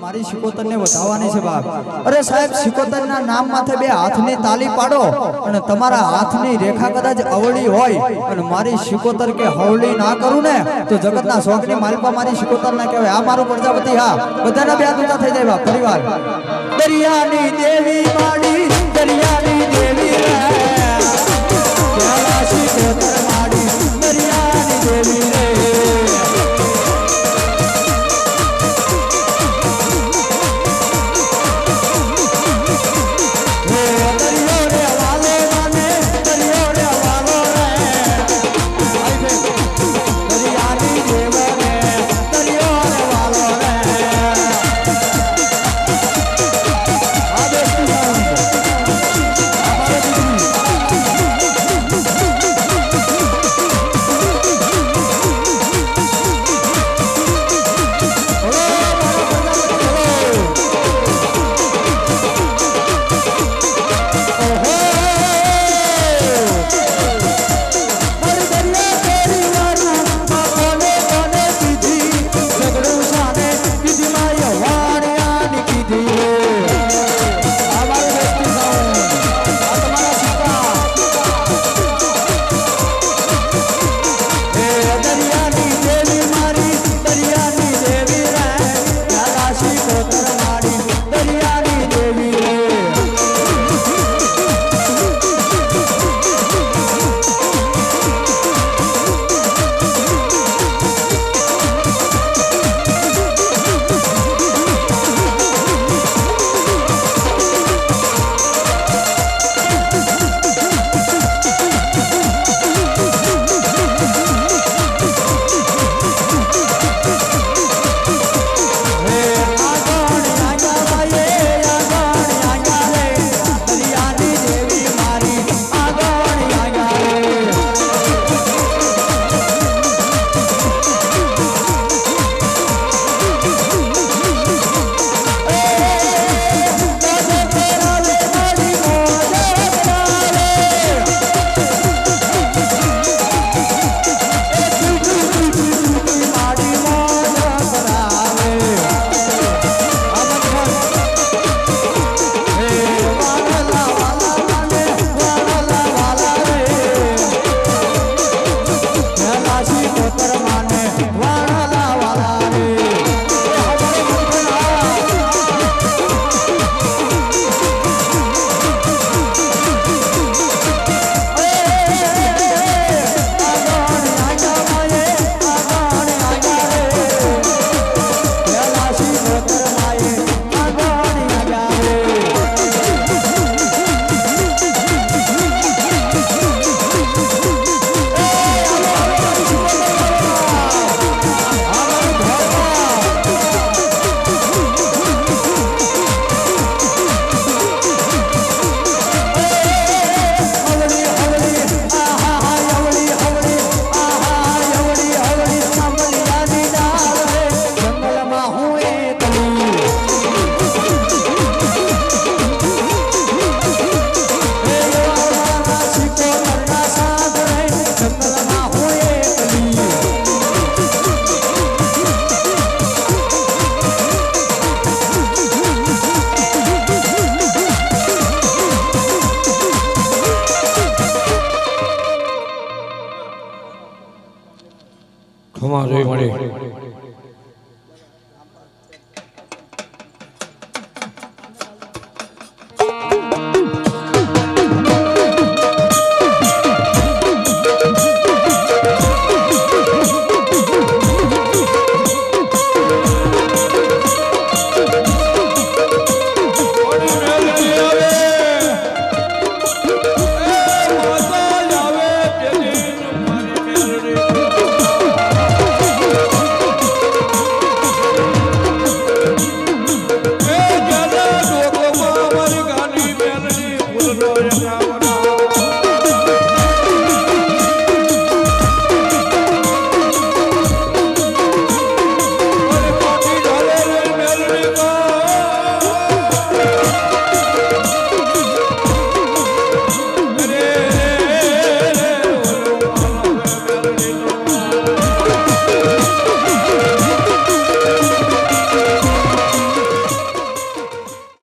મારી શિકોતરને વધાવવાની છે બાપ. અરે સાહેબ, શિકોતરના નામ માથે બે હાથની તાલી પાડો અને તમારા હાથની રેખા કદાચ અવળી હોય અને મારી શિકોતર કે હવળી ના કરું ને તો જગતના શોખની માલપા મારી શિકોતર ના કહેવાય. આ મારું પ્રજાપતિ. હા, બધાના બે હાથ ઊંચા થઈ જાય બાપ. પરિવાર દરિયાની દેવી માડી, દરિયાની દેવી રે શિકોતર માડી, દરિયાની દેવી રે. ખમા જોઈ મળી